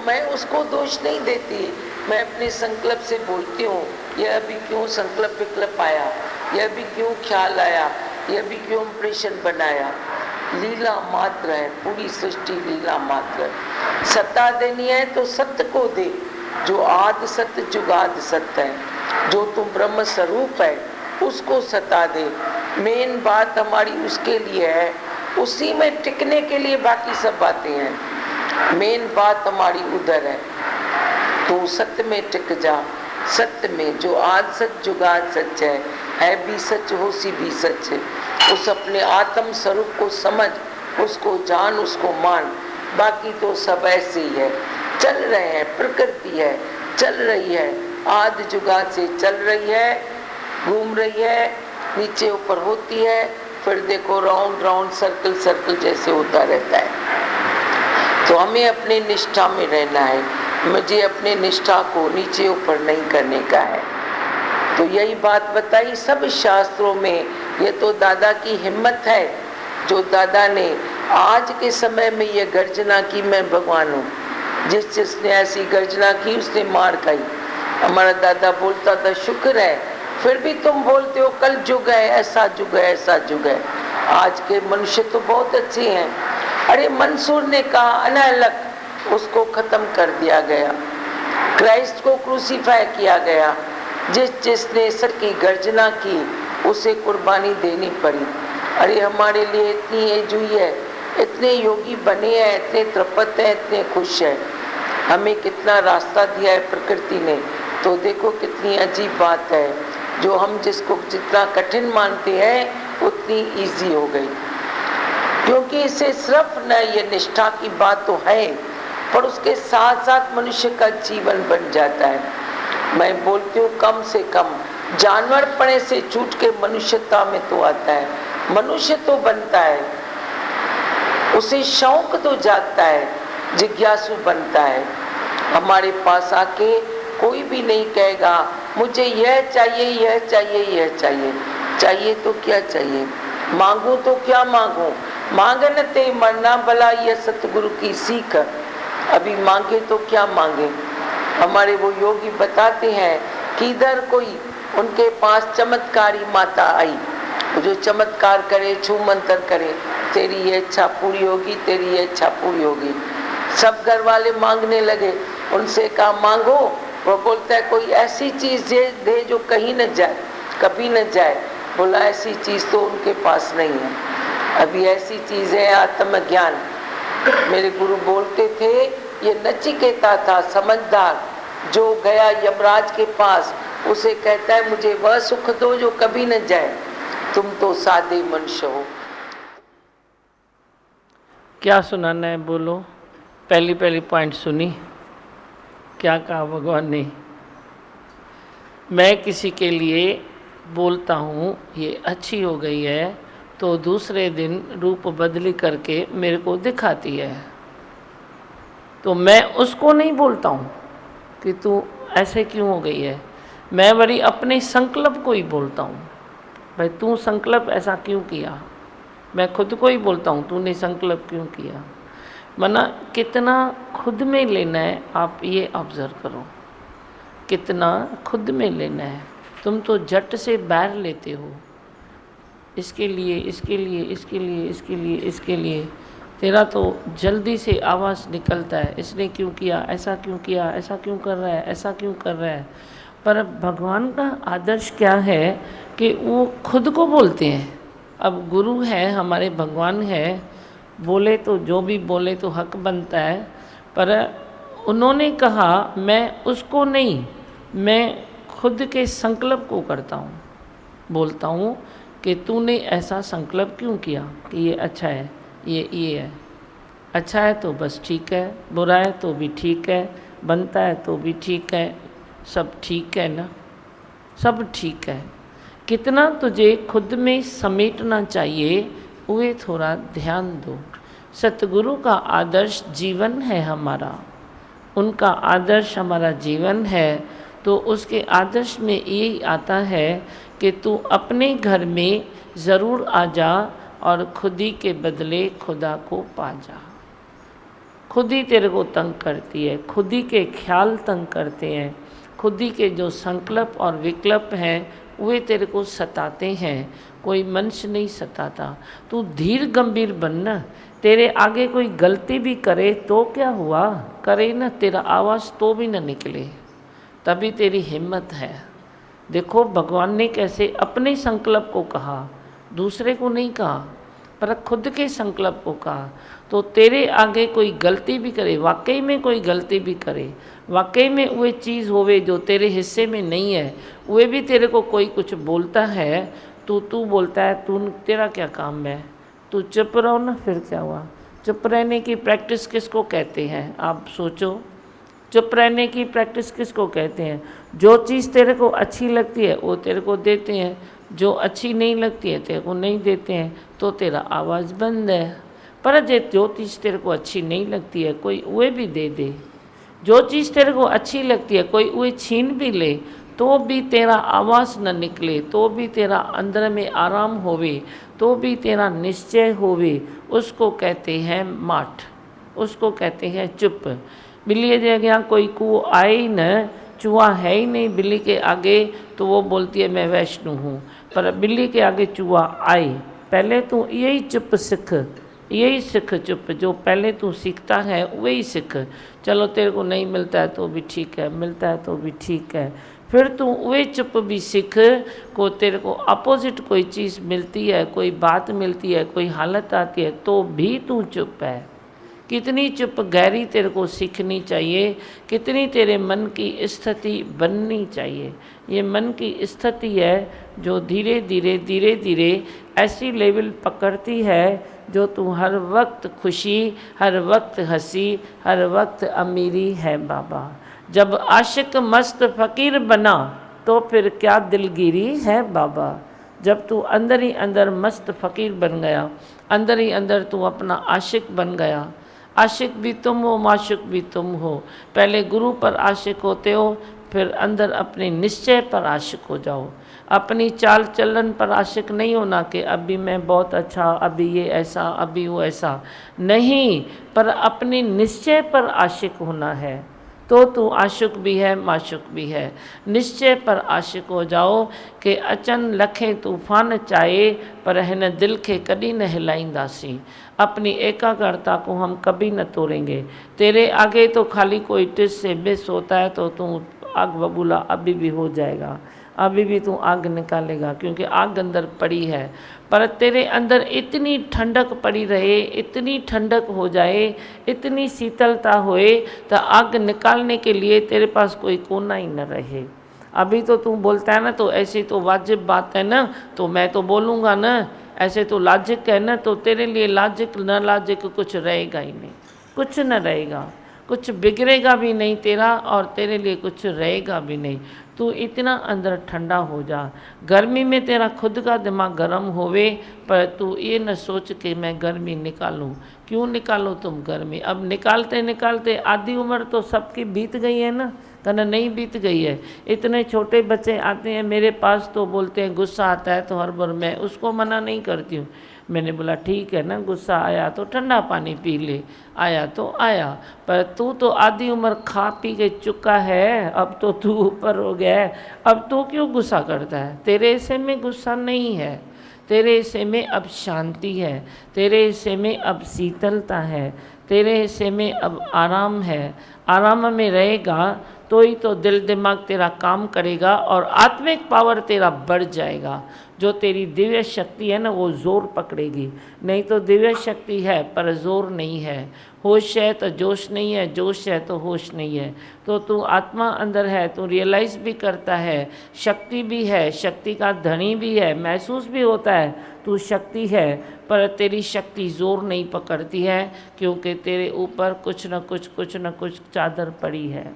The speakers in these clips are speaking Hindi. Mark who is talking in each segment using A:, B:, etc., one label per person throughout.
A: मैं उसको दोष नहीं देती, मैं अपने संकल्प से बोलती हूँ, यह अभी क्यों संकल्प विकल्प आया, यह भी क्यों ख्याल आया, यह भी क्यों इंप्रेशन बनाया। लीला मात्र है, पूरी सृष्टि लीला मात्र है। सत्ता देनी है तो सत्य को दे, जो आदि सत्य जुगाद सत्य है, जो तुम ब्रह्म स्वरूप है उसको सता दे। मेन बात हमारी उसके लिए है, उसी में टिकने के लिए बाकी सब बातें हैं। मेन बात हमारी उधर है, तो सत्य में टिक जा। सत्य में जो आद सच जुगाद सच है भी सच, होसी भी सच है। उस अपने आत्म स्वरूप को समझ, उसको जान, उसको मान। बाकी तो सब ऐसे ही है, चल रहे हैं, प्रकृति है, चल रही है, आदि जुगाद से चल रही है, घूम रही है, नीचे ऊपर होती है, फिर देखो राउंड राउंड सर्कल सर्कल जैसे होता रहता है। तो हमें अपने निष्ठा में रहना है, मुझे अपने निष्ठा को नीचे ऊपर नहीं करने का है। तो यही बात बताई सब शास्त्रों में। ये तो दादा की हिम्मत है, जो दादा ने आज के समय में ये गर्जना की, मैं भगवान हूँ। जिसने ऐसी गर्जना की उसने मार खाई। हमारा दादा बोलता था शुक्र है, फिर भी तुम बोलते हो कल जुग है, ऐसा जुग है, ऐसा जुग है। आज के मनुष्य तो बहुत अच्छे हैं। अरे मंसूर ने कहा अनहलक, उसको खत्म कर दिया गया, क्राइस्ट को क्रूसीफाई किया गया। जिसने सर की गर्जना की उसे कुर्बानी देनी पड़ी। अरे हमारे लिए इतनी एज हुई है, इतने योगी बने हैं, इतने तृप्त हैं, इतने खुश हैं, हमें कितना रास्ता दिया है प्रकृति ने। तो देखो कितनी अजीब बात है, जो हम जिसको जितना कठिन मानते हैं उतनी इजी हो गई। क्योंकि इसे सिर्फ न ये निष्ठा की बात तो है, पर उसके साथ साथ मनुष्य का जीवन बन जाता है। मैं बोलती हूँ कम से कम जानवरपने से छूट के मनुष्यता में तो आता है, मनुष्य तो बनता है, उसे शौक तो जागता है, जिज्ञासु बनता है। हमारे पास आके कोई भी नहीं कहेगा मुझे यह चाहिए, यह चाहिए, यह चाहिए। चाहिए तो क्या चाहिए, मांगू तो क्या मांगू, मांगन ते मरना भला, यह सतगुरु की सीख। अभी मांगे तो क्या मांगे। हमारे वो योगी बताते हैं कि इधर कोई उनके पास चमत्कारी माता आई, जो चमत्कार करे, छू मंत्र करे, तेरी ये इच्छा पूरी होगी, तेरी ये इच्छा पूरी होगी। सब घर वाले मांगने लगे, उनसे कहा मांगो। वो बोलता है कोई ऐसी चीज दे जो कहीं न जाए, कभी न जाए। बोला ऐसी चीज तो उनके पास नहीं है। अभी ऐसी चीज है आत्मज्ञान। मेरे गुरु बोलते थे, ये नचिकेता था समझदार, जो गया यमराज के पास, उसे कहता है मुझे वह सुख दो जो कभी न जाए, तुम तो सादे मनुष्य हो।
B: क्या सुनाना है बोलो। पहली पॉइंट सुनी, क्या कहा भगवान ने। मैं किसी के लिए बोलता हूँ ये अच्छी हो गई है, तो दूसरे दिन रूप बदली करके मेरे को दिखाती है, तो मैं उसको नहीं बोलता हूँ कि तू ऐसे क्यों हो गई है। मैं बड़ी अपने संकल्प को ही बोलता हूँ, भाई तू संकल्प ऐसा क्यों किया। मैं खुद को ही बोलता हूँ तूने संकल्प क्यों किया। मना कितना खुद में लेना है, आप ये ऑब्ज़र्व करो, कितना खुद में लेना है। तुम तो झट से बैर लेते हो, इसके लिए, इसके लिए, इसके लिए, इसके लिए, इसके लिए। तेरा तो जल्दी से आवाज़ निकलता है, इसने क्यों किया, ऐसा क्यों किया, ऐसा क्यों कर रहा है, ऐसा क्यों कर रहा है। पर भगवान का आदर्श क्या है कि वो खुद को बोलते हैं। अब गुरु है, हमारे भगवान है, बोले तो जो भी बोले तो हक बनता है, पर उन्होंने कहा मैं उसको नहीं, मैं खुद के संकल्प को करता हूँ, बोलता हूँ कि तूने ऐसा संकल्प क्यों किया कि ये अच्छा है, ये है। अच्छा है तो बस ठीक है, बुरा है तो भी ठीक है, बनता है तो भी ठीक है, सब ठीक है ना, सब ठीक है। कितना तुझे खुद में समेटना चाहिए, वो थोड़ा ध्यान दो। सतगुरु का आदर्श जीवन है हमारा, उनका आदर्श हमारा जीवन है, तो उसके आदर्श में यही आता है कि तू अपने घर में ज़रूर आ जा और खुदी के बदले खुदा को पा जा। खुद ही तेरे को तंग करती है, खुद ही के ख्याल तंग करते हैं, खुद ही के जो संकल्प और विकल्प हैं वे तेरे को सताते हैं, कोई मनुष्य नहीं सताता। तू धीर गंभीर बनना। तेरे आगे कोई गलती भी करे तो क्या हुआ, करे ना, तेरा आवाज़ तो भी ना निकले, तभी तेरी हिम्मत है। देखो भगवान ने कैसे अपने संकल्प को कहा, दूसरे को नहीं कहा, पर खुद के संकल्प को कहा। तो तेरे आगे कोई गलती भी करे, वाकई में कोई गलती भी करे, वाकई में वह चीज़ होवे जो तेरे हिस्से में नहीं है, वे भी तेरे को कोई कुछ बोलता है, तू बोलता है तू, तेरा क्या काम है, तू चुप रहो ना, फिर क्या हुआ। चुप रहने की प्रैक्टिस किसको कहते हैं, आप सोचो। चुप रहने की प्रैक्टिस किसको कहते हैं। जो चीज़ तेरे को अच्छी लगती है वो तेरे को देते हैं, जो अच्छी नहीं लगती है तेरे को नहीं देते हैं, तो तेरा आवाज़ बंद है। पर जो चीज़ तेरे को अच्छी नहीं लगती है कोई वे भी दे दे, जो चीज़ तेरे को अच्छी लगती है कोई वे छीन भी ले, तो भी तेरा आवाज़ न निकले, तो भी तेरा अंदर में आराम होवे, तो भी तेरा निश्चय होवे, उसको कहते हैं माठ, उसको कहते हैं चुप। बिल्ली जगह कोई को आए ही न, चूहा है ही नहीं बिल्ली के आगे, तो वो बोलती है मैं वैष्णु हूँ। पर बिल्ली के आगे चूहा आए, पहले तू यही चुप सीख, यही सीख चुप, जो पहले तू सीखता है वही सीख। चलो तेरे को नहीं मिलता है तो भी ठीक है, मिलता है तो भी ठीक है, फिर तू वही चुप भी सीख। को तेरे को अपोजिट कोई चीज़ मिलती है, कोई बात मिलती है, कोई हालत आती है, तो भी तू चुप है। कितनी चुप गहरी तेरे को सीखनी चाहिए, कितनी तेरे मन की स्थिति बननी चाहिए। ये मन की स्थिति है जो धीरे धीरे धीरे धीरे ऐसी लेवल पकड़ती है जो तू हर वक्त खुशी, हर वक्त हंसी, हर वक्त अमीरी है बाबा। जब आशिक मस्त फ़कीर बना तो फिर क्या दिलगिरी है बाबा। जब तू अंदर ही अंदर मस्त फ़कीर बन गया, अंदर ही अंदर तू अपना आशिक बन गया। आशिक भी तुम हो, माशुक भी तुम हो। पहले गुरु पर आशिक होते हो, फिर अंदर अपने निश्चय पर आशिक हो जाओ। अपनी चाल चलन पर आशिक नहीं होना कि अभी मैं बहुत अच्छा, अभी ये ऐसा, अभी वो ऐसा नहीं, पर अपने निश्चय पर आशिक होना है। तो तू आशिक भी है, माशुक भी है। निश्चय पर आशिक हो जाओ कि अचन लखे तूफान चाहे, पर हिन दिल के कभी न हिलाईंदासीं। अपनी एकाग्रता को हम कभी न तोड़ेंगे। तेरे आगे तो खाली कोई टिस से मिस होता है तो तू आग बबूला अभी भी हो जाएगा, अभी भी तू आग निकालेगा, क्योंकि आग अंदर पड़ी है। पर तेरे अंदर इतनी ठंडक पड़ी रहे, इतनी ठंडक हो जाए, इतनी शीतलता होए, तो आग निकालने के लिए तेरे पास कोई कोना ही न रहे। अभी तो तू बोलता है ना, तो ऐसी तो वाजिब बात है ना, तो मैं तो बोलूँगा ना, ऐसे तो लाजिक है ना, तो तेरे लिए लाजिक न लाजिक कुछ रहेगा ही नहीं, कुछ न रहेगा, कुछ बिगड़ेगा भी नहीं तेरा, और तेरे लिए कुछ रहेगा भी नहीं। तू इतना अंदर ठंडा हो जा। गर्मी में तेरा खुद का दिमाग गर्म होवे, पर तू ये न सोच के मैं गर्मी निकालूं। क्यों निकालो तुम गर्मी? अब निकालते निकालते आधी उम्र तो सबकी बीत गई है ना, कहना नहीं बीत गई है। इतने छोटे बच्चे आते हैं मेरे पास तो बोलते हैं गुस्सा आता है तो हर बार मैं उसको मना नहीं करती हूँ। मैंने बोला ठीक है ना, गुस्सा आया तो ठंडा पानी पी ले, आया तो आया, पर तू तो आधी उम्र खा पी के चुका है, अब तो तू ऊपर हो गया है, अब तू क्यों गुस्सा करता है? तेरे हिस्से में गुस्सा नहीं है, तेरे हिस्से में अब शांति है, तेरे हिस्से में अब शीतलता है, तेरे हिस्से में अब आराम है। आराम में रहेगा तो ही तो दिल दिमाग तेरा काम करेगा और आत्मिक पावर तेरा बढ़ जाएगा। जो तेरी दिव्य शक्ति है ना वो ज़ोर पकड़ेगी, नहीं तो दिव्य शक्ति है पर ज़ोर नहीं है। होश है तो जोश नहीं है, जोश है तो होश नहीं है। तो तू आत्मा अंदर है, तू रियलाइज़ भी करता है, शक्ति भी है, शक्ति का धनी भी है, महसूस भी होता है तू शक्ति है, पर तेरी शक्ति ज़ोर नहीं पकड़ती है, क्योंकि तेरे ऊपर कुछ न कुछ चादर पड़ी है,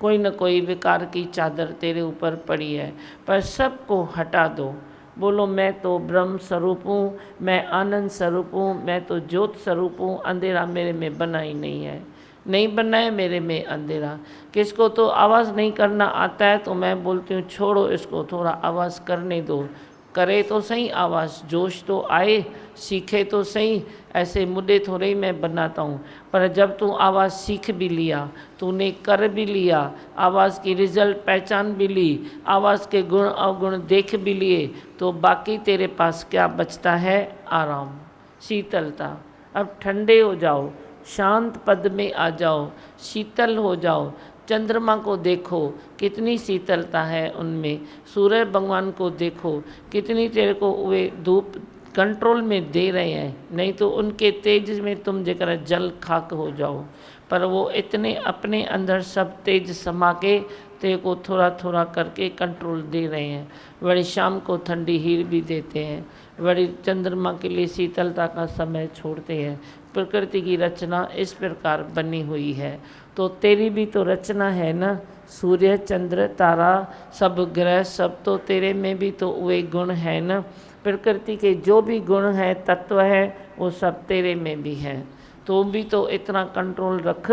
B: कोई न कोई विकार की चादर तेरे ऊपर पड़ी है। पर सबको हटा दो, बोलो मैं तो ब्रह्म स्वरूप हूँ, मैं आनंद स्वरूप हूँ, मैं तो ज्योत स्वरूप हूँ, अंधेरा मेरे में बना ही नहीं है, नहीं बनना है मेरे में अंधेरा। किसको तो आवाज़ नहीं करना आता है तो मैं बोलती हूँ छोड़ो इसको, थोड़ा आवाज़ करने दो, करे तो सही आवाज़, जोश तो आए, सीखे तो सही। ऐसे मुद्दे थोड़े ही मैं बनाता हूँ। पर जब तू आवाज़ सीख भी लिया, तूने कर भी लिया, आवाज़ की रिजल्ट पहचान भी ली, आवाज़ के गुण अवगुण देख भी लिए, तो बाकी तेरे पास क्या बचता है? आराम, शीतलता। अब ठंडे हो जाओ, शांत पद में आ जाओ, शीतल हो जाओ। चंद्रमा को देखो कितनी शीतलता है उनमें, सूर्य भगवान को देखो कितनी तेरे को वे धूप कंट्रोल में दे रहे हैं, नहीं तो उनके तेज में तुम जरा जल खाक हो जाओ। पर वो इतने अपने अंदर सब तेज समा के तेरे को थोड़ा थोड़ा करके कंट्रोल दे रहे हैं। बड़ी शाम को ठंडी हीर भी देते हैं, बड़ी चंद्रमा के लिए शीतलता का समय छोड़ते हैं। प्रकृति की रचना इस प्रकार बनी हुई है, तो तेरी भी तो रचना है ना। सूर्य चंद्र तारा सब ग्रह सब तो तेरे में भी तो वे गुण है ना। प्रकृति के जो भी गुण है तत्व है वो सब तेरे में भी है। तो भी तो इतना कंट्रोल रख।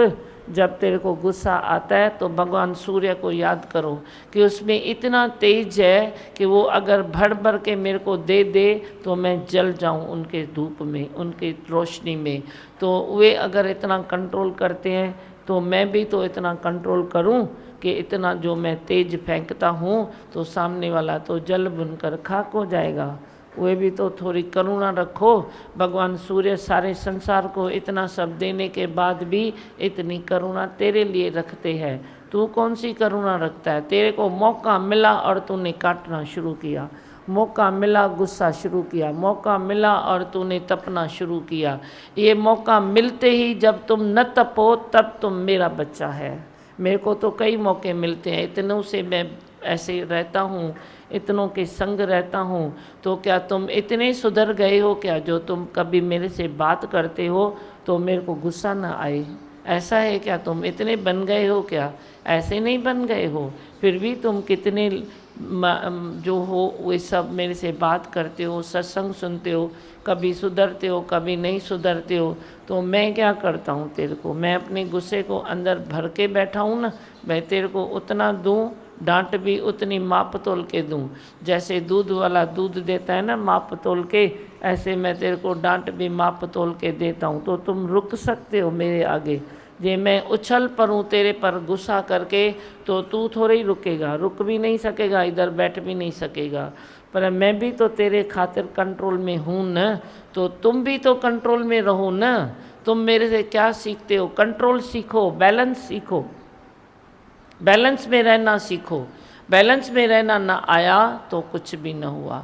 B: जब तेरे को गुस्सा आता है तो भगवान सूर्य को याद करो कि उसमें इतना तेज है कि वो अगर भर भर के मेरे को दे दे तो मैं जल जाऊं उनके धूप में, उनकी रोशनी में। तो वे अगर इतना कंट्रोल करते हैं तो मैं भी तो इतना कंट्रोल करूं कि इतना जो मैं तेज फेंकता हूं तो सामने वाला तो जल बुनकर खाक हो जाएगा। वे भी तो थोड़ी करुणा रखो। भगवान सूर्य सारे संसार को इतना सब देने के बाद भी इतनी करुणा तेरे लिए रखते हैं। तू कौन सी करुणा रखता है? तेरे को मौका मिला और तूने काटना शुरू किया, मौका मिला गुस्सा शुरू किया, मौका मिला और तूने तपना शुरू किया। ये मौका मिलते ही जब तुम न तपो तब तुम मेरा बच्चा है। मेरे को तो कई मौके मिलते हैं, इतनों से मैं ऐसे रहता हूँ, इतनों के संग रहता हूँ। तो क्या तुम इतने सुधर गए हो क्या जो तुम कभी मेरे से बात करते हो तो मेरे को गुस्सा ना आए? ऐसा है क्या? तुम इतने बन गए हो क्या? ऐसे नहीं बन गए हो, फिर भी तुम कितने जो हो वे सब मेरे से बात करते हो, सत्संग सुनते हो, कभी सुधरते हो कभी नहीं सुधरते हो। तो मैं क्या करता हूँ तेरे को? मैं अपने गुस्से को अंदर भर के बैठा हूँ ना, मैं तेरे को उतना दूँ, डांट भी उतनी माप तोल के दूँ। जैसे दूध वाला दूध देता है ना माप तोल के, ऐसे मैं तेरे को डांट भी माप तोल के देता हूँ। तो तुम रुक सकते हो मेरे आगे? जे मैं उछल पड़ूँ तेरे पर गुस्सा करके तो तू थोड़े ही रुकेगा, रुक भी नहीं सकेगा, इधर बैठ भी नहीं सकेगा। पर मैं भी तो तेरे खातिर कंट्रोल में हूँ न, तो तुम भी तो कंट्रोल में रहो न। तुम मेरे से क्या सीखते हो? कंट्रोल सीखो, बैलेंस सीखो, बैलेंस में रहना सीखो। बैलेंस में रहना ना आया तो कुछ भी न हुआ।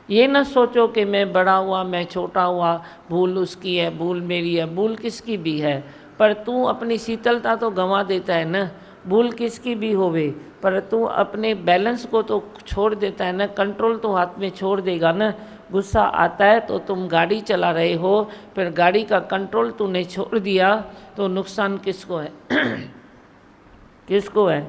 B: ये न सोचो कि मैं बड़ा हुआ मैं छोटा हुआ, भूल उसकी है भूल मेरी है। भूल किसकी भी है, पर तू अपनी शीतलता तो गंवा देता है ना। भूल किसकी भी होवे, पर तू अपने बैलेंस को तो छोड़ देता है ना। कंट्रोल तो हाथ में छोड़ देगा ना। गुस्सा आता है तो तुम गाड़ी चला रहे हो, फिर गाड़ी का कंट्रोल तूने छोड़ दिया तो नुकसान किसको है? किसको है?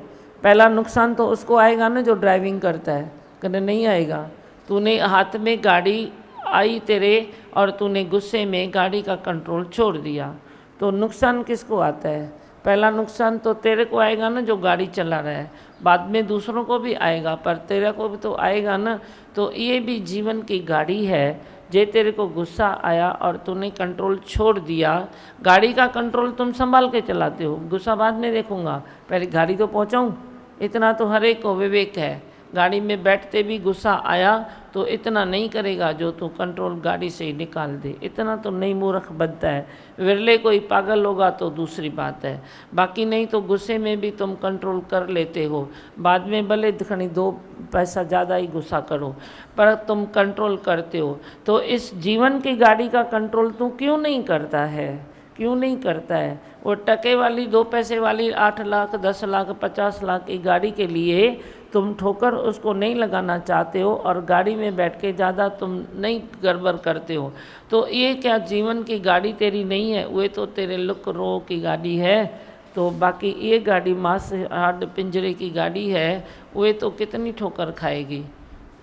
B: पहला नुकसान तो उसको आएगा ना जो ड्राइविंग करता है, कभी नहीं आएगा। तूने हाथ में गाड़ी आई तेरे और तूने गुस्से में गाड़ी का कंट्रोल छोड़ दिया, तो नुकसान किसको आता है? पहला नुकसान तो तेरे को आएगा ना जो गाड़ी चला रहा है, बाद में दूसरों को भी आएगा, पर तेरे को भी तो आएगा ना। तो ये भी जीवन की गाड़ी है। जे तेरे को गुस्सा आया और तूने कंट्रोल छोड़ दिया, गाड़ी का कंट्रोल तुम संभाल के चलाते हो, गुस्सा बाद में देखूंगा, पहले गाड़ी तो पहुंचाऊं, इतना तो हर एक को विवेक है। गाड़ी में बैठते भी गुस्सा आया तो इतना नहीं करेगा जो तू कंट्रोल गाड़ी से ही निकाल दे, इतना तो नहीं मूर्ख बनता है। विरले कोई पागल होगा तो दूसरी बात है, बाकी नहीं तो गुस्से में भी तुम कंट्रोल कर लेते हो। बाद में भले खणी 2 पैसा ज़्यादा ही गुस्सा करो, पर तुम कंट्रोल करते हो। तो इस जीवन की गाड़ी का कंट्रोल तू क्यों नहीं करता है? क्यों नहीं करता है? वो टके वाली 2 पैसे वाली 8 लाख 10 लाख 50 लाख की गाड़ी के लिए तुम ठोकर उसको नहीं लगाना चाहते हो और गाड़ी में बैठ के ज़्यादा तुम नहीं गड़बड़ करते हो। तो ये क्या जीवन की गाड़ी तेरी नहीं है? वे तो तेरे लुक रो की गाड़ी है। तो बाकी ये गाड़ी मांस हाड पिंजरे की गाड़ी है, वे तो कितनी ठोकर खाएगी।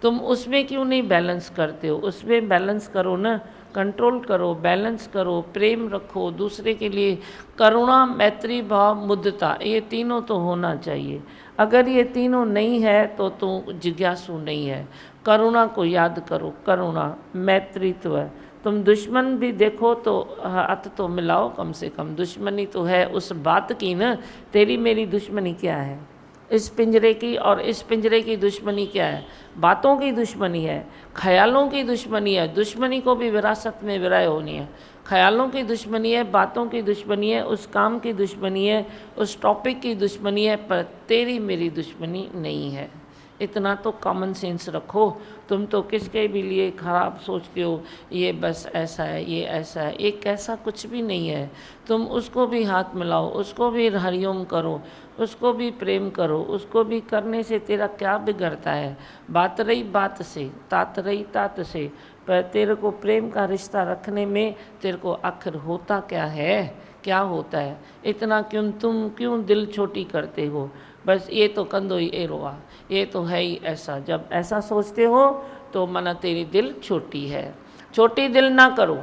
B: तुम उसमें क्यों नहीं बैलेंस करते हो? उसमें बैलेंस करो ना, कंट्रोल करो, बैलेंस करो, प्रेम रखो दूसरे के लिए, करुणा मैत्री भाव मुद्दता, ये तीनों तो होना चाहिए। अगर ये तीनों नहीं है तो तू जिज्ञासु नहीं है। करुणा को याद करो, करुणा, मैत्रीत्व। तुम दुश्मन भी देखो तो हाथ तो मिलाओ कम से कम, दुश्मनी तो है उस बात की ना। तेरी मेरी दुश्मनी क्या है? इस पिंजरे की और इस पिंजरे की दुश्मनी क्या है? बातों की दुश्मनी है, ख्यालों की दुश्मनी है। दुश्मनी को भी विरासत में विराय होनी है। ख्यालों की दुश्मनी है, बातों की दुश्मनी है, उस काम की दुश्मनी है, उस टॉपिक की दुश्मनी है, पर तेरी मेरी दुश्मनी नहीं है। इतना तो कॉमन सेंस रखो। तुम तो किसके भी लिए खराब सोचते हो, ये बस ऐसा है, ये ऐसा है, एक ऐसा कुछ भी नहीं है। तुम उसको भी हाथ मिलाओ, उसको भी हरिओम करो, उसको भी प्रेम करो। उसको भी करने से तेरा क्या बिगड़ता है? बात रही बात से, तात रही तात से, पर तेरे को प्रेम का रिश्ता रखने में तेरे को आखिर होता क्या है? क्या होता है? इतना तुम क्यों दिल छोटी करते हो? बस ये तो कंदो ही एरोआ, ये तो है ही ऐसा। जब ऐसा सोचते हो तो मना तेरी दिल छोटी है। छोटी दिल ना करो,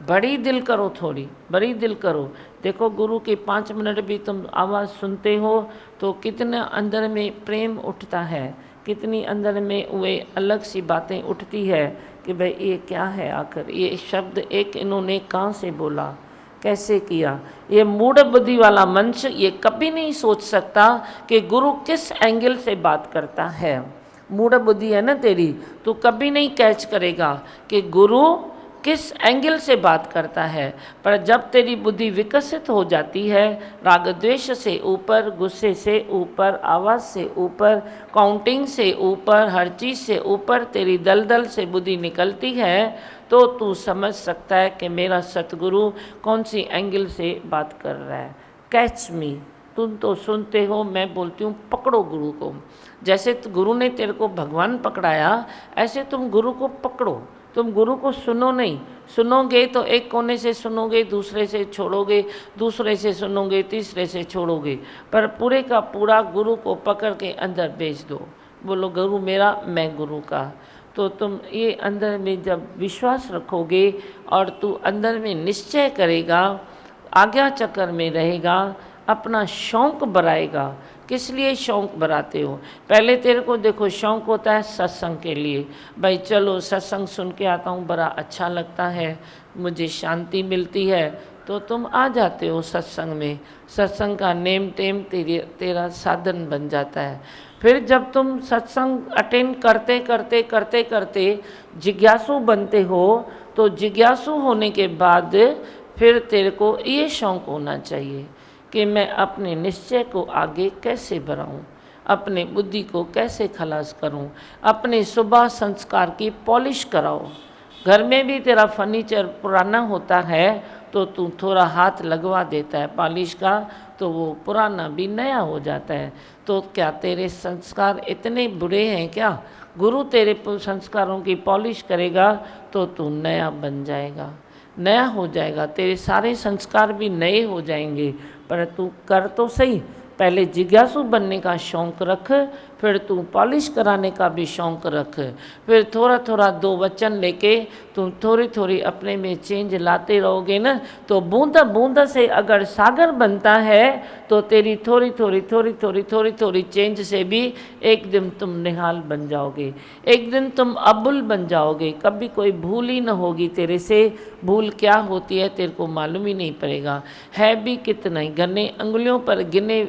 B: बड़ी दिल करो, थोड़ी बड़ी दिल करो। देखो गुरु के 5 मिनट भी तुम आवाज़ सुनते हो तो कितना अंदर में प्रेम उठता है, कितनी अंदर में वे अलग सी बातें उठती है कि भाई ये क्या है, आखिर ये शब्द एक इन्होंने कहाँ से बोला, कैसे किया। ये मूढ़ बुद्धि वाला मनुष्य ये कभी नहीं सोच सकता कि गुरु किस एंगल से बात करता है। मूढ़ बुद्धि है ना तेरी, तो कभी नहीं कैच करेगा कि गुरु किस एंगल से बात करता है। पर जब तेरी बुद्धि विकसित हो जाती है, राग द्वेष से ऊपर, गुस्से से ऊपर, आवाज़ से ऊपर, काउंटिंग से ऊपर, हर चीज़ से ऊपर तेरी दलदल से बुद्धि निकलती है, तो तू समझ सकता है कि मेरा सतगुरु कौन सी एंगल से बात कर रहा है। कैच मी। तुम तो सुनते हो, मैं बोलती हूँ पकड़ो गुरु को। जैसे गुरु ने तेरे को भगवान पकड़ाया, ऐसे तुम गुरु को पकड़ो। तुम गुरु को सुनो नहीं, सुनोगे तो एक कोने से सुनोगे, दूसरे से छोड़ोगे, दूसरे से सुनोगे, तीसरे से छोड़ोगे, पर पूरे का पूरा गुरु को पकड़ के अंदर भेज दो। बोलो गुरु मेरा, मैं गुरु का। तो तुम ये अंदर में जब विश्वास रखोगे और तू अंदर में निश्चय करेगा, आज्ञा चक्कर में रहेगा, अपना शौक़ बढ़ाएगा। किस लिए शौक़ बढ़ाते हो? पहले तेरे को देखो शौक़ होता है सत्संग के लिए, भाई चलो सत्संग सुन के आता हूँ, बड़ा अच्छा लगता है, मुझे शांति मिलती है, तो तुम आ जाते हो सत्संग में। सत्संग का नेम टेम तेरा साधन बन जाता है। फिर जब तुम सत्संग अटेंड करते करते करते करते जिज्ञासु बनते हो, तो जिज्ञासु होने के बाद फिर तेरे को ये शौक़ होना चाहिए कि मैं अपने निश्चय को आगे कैसे बढ़ाऊं, अपने बुद्धि को कैसे खलास करूं, अपने सुबह संस्कार की पॉलिश कराओ। घर में भी तेरा फर्नीचर पुराना होता है तो तू थोड़ा हाथ लगवा देता है पॉलिश का, तो वो पुराना भी नया हो जाता है। तो क्या तेरे संस्कार इतने बुरे हैं क्या? गुरु तेरे संस्कारों की पॉलिश करेगा तो तू नया बन जाएगा, नया हो जाएगा, तेरे सारे संस्कार भी नए हो जाएंगे। पर तू कर तो सही, पहले जिज्ञासु बनने का शौक़ रख, फिर तू पॉलिश कराने का भी शौक़ रख, फिर थोड़ा थोड़ा 2 वचन लेके तुम थोड़ी थोड़ी अपने में चेंज लाते रहोगे ना, तो बूंदा बूंदा से अगर सागर बनता है तो तेरी थोड़ी थोड़ी थोड़ी थोड़ी थोड़ी थोड़ी चेंज से भी एक दिन तुम निहाल बन जाओगे, एक दिन तुम अबुल बन जाओगे। कभी कोई भूल ही न होगी तेरे से। भूल क्या होती है तेरे को मालूम ही नहीं पड़ेगा। है भी कितना ही, गने अंगुलियों पर गिने,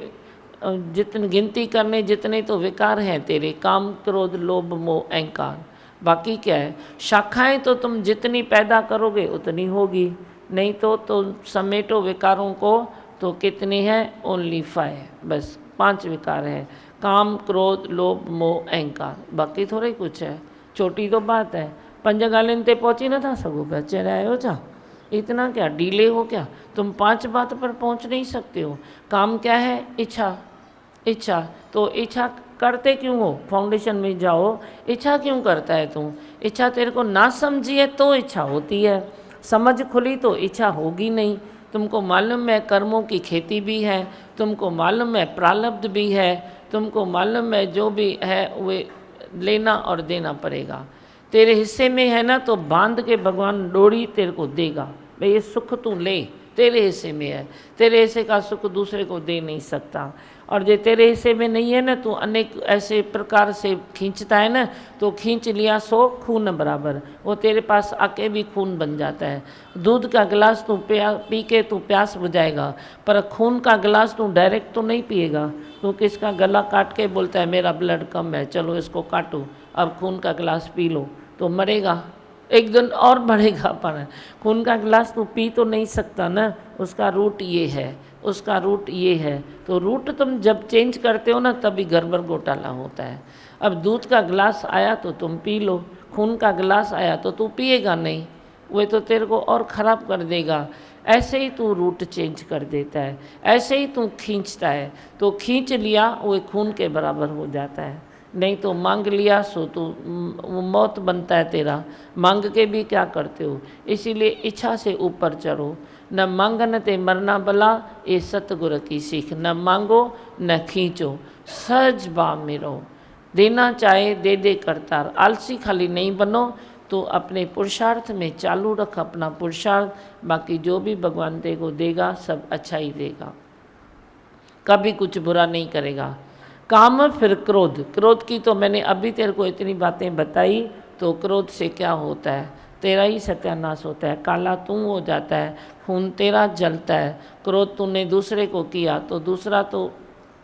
B: जितने गिनती करने जितने तो विकार हैं तेरे, काम क्रोध लोभ मोह अहंकार। बाकी क्या है? शाखाएं तो तुम जितनी पैदा करोगे उतनी होगी, नहीं तो समेटो विकारों को तो कितनी है? ओनली 5, बस 5 विकार हैं, काम क्रोध लोभ मोह अहंकार। बाकी थोड़े कुछ है, छोटी तो बात है। 5 ॻाल्हियुनि ते पहुंची नथा सघो पिया, चढ़ायो छा? इतना क्या डीले हो क्या? तुम 5 बात पर पहुंच नहीं सकते हो। काम क्या है? इच्छा। इच्छा तो इच्छा करते क्यों हो? फाउंडेशन में जाओ, इच्छा क्यों करता है तू? इच्छा तेरे को ना समझी है तो इच्छा होती है, समझ खुली तो इच्छा होगी नहीं। तुमको मालूम है कर्मों की खेती भी है, तुमको मालूम है प्रारब्ध भी है, तुमको मालूम है जो भी है वे लेना और देना पड़ेगा। तेरे हिस्से में है ना, तो बांध के भगवान डोरी तेरे को देगा, भाई ये सुख तू ले, तेरे हिस्से में है, तेरे हिस्से का सुख दूसरे को दे नहीं सकता। और जो तेरे हिस्से में नहीं है ना, तो अनेक ऐसे प्रकार से खींचता है ना, तो खींच लिया सो खून बराबर, वो तेरे पास आके भी खून बन जाता है। दूध का गिलास तू पी के तू प्यास बुझाएगा, पर खून का गिलास तू डायरेक्ट तो नहीं पिएगा। तू किसका गला काट के बोलता है मेरा ब्लड कम है, चलो इसको काटो, अब खून का गिलास पी लो, तो मरेगा, एक दिन और बढ़ेगा। पर खून का गिलास तू पी तो नहीं सकता ना, उसका रूट ये है, उसका रूट ये है। तो रूट तुम जब चेंज करते हो ना, तभी गड़बड़ घोटाला होता है। अब दूध का गिलास आया तो तुम पी लो, खून का गिलास आया तो तू पिएगा नहीं, वो तो तेरे को और ख़राब कर देगा। ऐसे ही तू रूट चेंज कर देता है, ऐसे ही तू खींचता है, तो खींच लिया वो खून के बराबर हो जाता है। नहीं तो मांग लिया सो तो मौत बनता है तेरा। मांग के भी क्या करते हो, इसीलिए इच्छा से ऊपर चढ़ो। न मांगन ते मरना भला, ये सतगुर की सीख। न मांगो न खींचो, सहज भाव में रहो। देना चाहे दे दे करतार, आलसी खाली नहीं बनो। तो अपने पुरुषार्थ में चालू रख अपना पुरुषार्थ, बाकी जो भी भगवान तेरे को देगा सब अच्छा ही देगा, कभी कुछ बुरा नहीं करेगा। काम फिर क्रोध, क्रोध की तो मैंने अभी तेरे को इतनी बातें बताई। तो क्रोध से क्या होता है, तेरा ही सत्यानाश होता है, काला तू हो जाता है, खून तेरा जलता है। क्रोध तूने दूसरे को किया तो दूसरा तो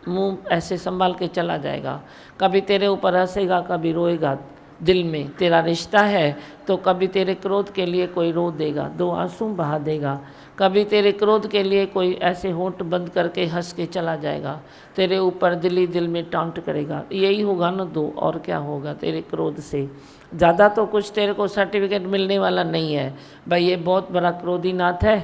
B: मुंह ऐसे संभाल के चला जाएगा, कभी तेरे ऊपर हंसेगा कभी रोएगा। दिल में तेरा रिश्ता है तो कभी तेरे क्रोध के लिए कोई रो देगा, दो आंसू बहा देगा, कभी तेरे क्रोध के लिए कोई ऐसे होंठ बंद करके हंस के चला जाएगा, तेरे ऊपर दिल ही दिल में टांट करेगा। यही होगा ना, दो और क्या होगा तेरे क्रोध से। ज़्यादा तो कुछ तेरे को सर्टिफिकेट मिलने वाला नहीं है, भाई ये बहुत बड़ा क्रोधी नाथ है,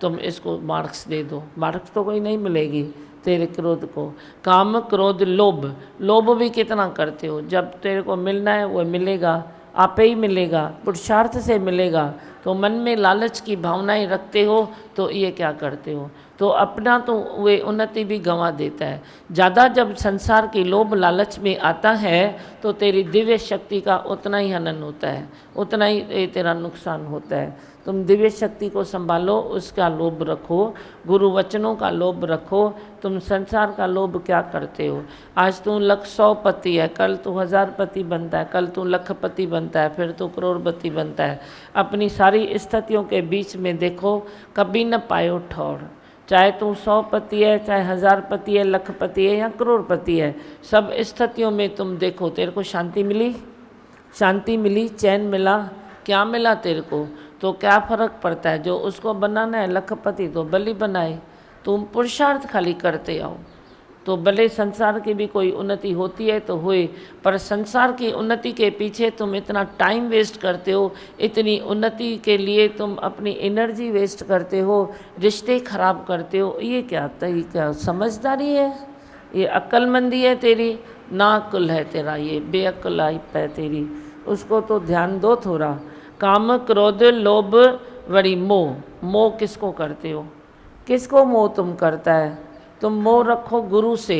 B: तुम इसको मार्क्स दे दो, मार्क्स तो कोई नहीं मिलेगी तेरे क्रोध को। काम क्रोध लोभ, लोभ भी कितना करते हो, जब तेरे को मिलना है वो मिलेगा, आपे ही मिलेगा, पुरुषार्थ से मिलेगा। तो मन में लालच की भावनाएं रखते हो तो ये क्या करते हो, तो अपना तो वे उन्नति भी गंवा देता है। ज़्यादा जब संसार की लोभ लालच में आता है तो तेरी दिव्य शक्ति का उतना ही हनन होता है, उतना ही तेरा नुकसान होता है। तुम दिव्य शक्ति को संभालो, उसका लोभ रखो, गुरु वचनों का लोभ रखो। तुम संसार का लोभ क्या करते हो, आज तू 100 है, कल तू 1000 बनता है, कल तू लखपति बनता है, फिर तू करोड़पति बनता है। अपनी सारी स्थितियों के बीच में देखो, कभी न पायो ठौर। चाहे तू 100 है, चाहे 1000 है, लखपति है या करोड़पति है, सब स्थितियों में तुम देखो तेरे को शांति मिली, शांति मिली, चैन मिला, क्या मिला तेरे को। तो क्या फ़र्क पड़ता है, जो उसको बनाना है लखपति तो बलि बनाए, तुम पुरुषार्थ खाली करते आओ। तो भले संसार की भी कोई उन्नति होती है तो हुए, पर संसार की उन्नति के पीछे तुम इतना टाइम वेस्ट करते हो, इतनी उन्नति के लिए तुम अपनी एनर्जी वेस्ट करते हो, रिश्ते खराब करते हो, ये क्या तरीका समझदारी है, ये अक्लमंदी है तेरी, ना अक्ल है तेरा, ये बेअक्लाई है तेरी, उसको तो ध्यान दो थोड़ा। काम क्रोध लोभ वरी मोह, मोह किसको करते हो, किसको मोह तुम करता है। तुम मोह रखो गुरु से,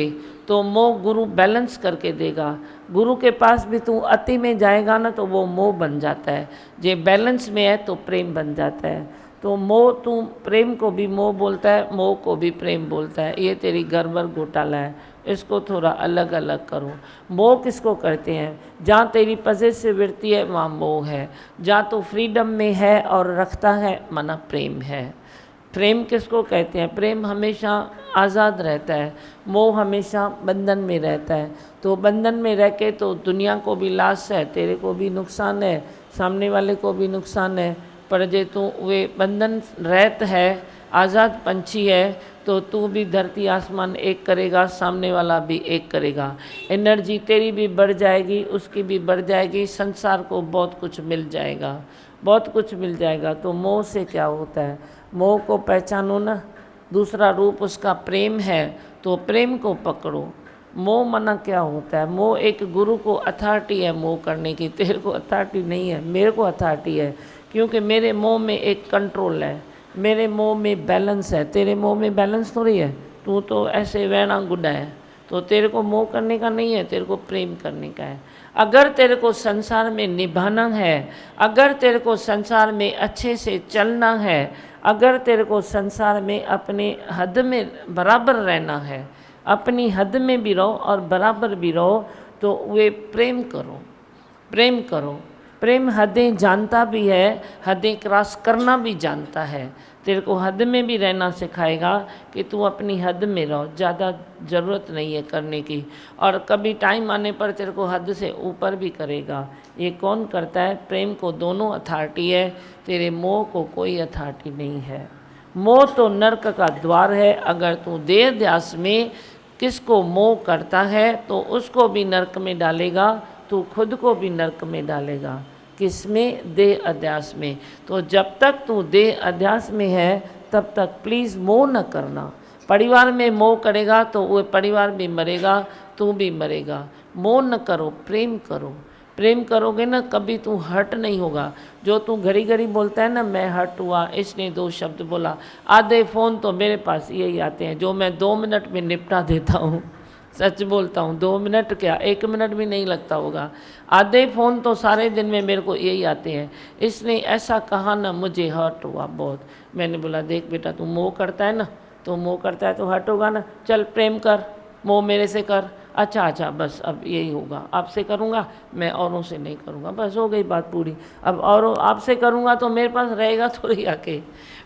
B: तो मोह गुरु बैलेंस करके देगा। गुरु के पास भी तू अति में जाएगा ना तो वो मोह बन जाता है, जे बैलेंस में है तो प्रेम बन जाता है। तो मोह, तू प्रेम को भी मोह बोलता है, मोह को भी प्रेम बोलता है, ये तेरी गड़बड़ घोटाला है। इसको थोड़ा अलग अलग करो। मोह किसको करते हैं, जहाँ तेरी पॉजिटिविटी है वहाँ मोह है, जहाँ तू फ्रीडम में है और रखता है माना प्रेम है। प्रेम किसको कहते हैं, प्रेम हमेशा आज़ाद रहता है, मोह हमेशा बंधन में रहता है। तो बंधन में रह के तो दुनिया को भी लाश है, तेरे को भी नुकसान है, सामने वाले को भी नुकसान है। पर जे तू वे बंधन रहत है, आज़ाद पंछी है, तो तू भी धरती आसमान एक करेगा, सामने वाला भी एक करेगा, एनर्जी तेरी भी बढ़ जाएगी, उसकी भी बढ़ जाएगी, संसार को बहुत कुछ मिल जाएगा, बहुत कुछ मिल जाएगा। तो मोह से क्या होता है, मोह को पहचानो ना, दूसरा रूप उसका प्रेम है, तो प्रेम को पकड़ो। मोह मना क्या होता है, मोह एक गुरु को अथॉरिटी है मोह करने की, तेरे को अथॉरिटी नहीं है, मेरे को अथॉरिटी है, क्योंकि मेरे मोह में एक कंट्रोल है, मेरे मोह में बैलेंस है, तेरे मोह में बैलेंस थोड़ी है। तू तो ऐसे वैना गुड्डा है, तो तेरे को मोह करने का नहीं है, तेरे को प्रेम करने का है। अगर तेरे को संसार में निभाना है, अगर तेरे को संसार में अच्छे से चलना है, अगर तेरे को संसार में अपने हद में बराबर रहना है, अपनी हद में भी रहो और बराबर भी रहो, तो वे प्रेम करो, प्रेम करो। प्रेम हदें जानता भी है, हदें क्रॉस करना भी जानता है। तेरे को हद में भी रहना सिखाएगा कि तू अपनी हद में रहो, ज़्यादा ज़रूरत नहीं है करने की। और कभी टाइम आने पर तेरे को हद से ऊपर भी करेगा। ये कौन करता है? प्रेम को दोनों अथॉरिटी है, तेरे मोह को कोई अथॉरिटी नहीं है। मोह तो नरक का द्वार है। अगर तू देह ध्यास में किसको मोह करता है तो उसको भी नरक में डालेगा, तू खुद को भी नरक में डालेगा। किसमें? देह अध्यास में। तो जब तक तू देह अध्यास में है तब तक प्लीज़ मोह न करना। परिवार में मोह करेगा तो वो परिवार भी मरेगा, तू भी मरेगा। मोह न करो, प्रेम करो। प्रेम करोगे ना, कभी तू हर्ट नहीं होगा। जो तू घड़ी घड़ी बोलता है ना, मैं हर्ट हुआ, इसने 2 शब्द बोला, आधे फ़ोन तो मेरे पास यही आते हैं जो मैं 2 मिनट में निपटा देता हूँ। सच बोलता हूँ, 2 मिनट क्या, 1 मिनट भी नहीं लगता होगा। आधे फ़ोन तो सारे दिन में मेरे को यही आते हैं, इसने ऐसा कहा ना, मुझे हर्ट हुआ बहुत। मैंने बोला देख बेटा, तू मोह करता है ना, तो मोह करता है तो हर्ट होगा ना, चल प्रेम कर, मोह मेरे से कर। अच्छा बस अब यही होगा, आपसे करूँगा, मैं औरों से नहीं करूँगा, बस हो गई बात पूरी। अब औरों आपसे करूँगा तो मेरे पास रहेगा थोड़ी आके,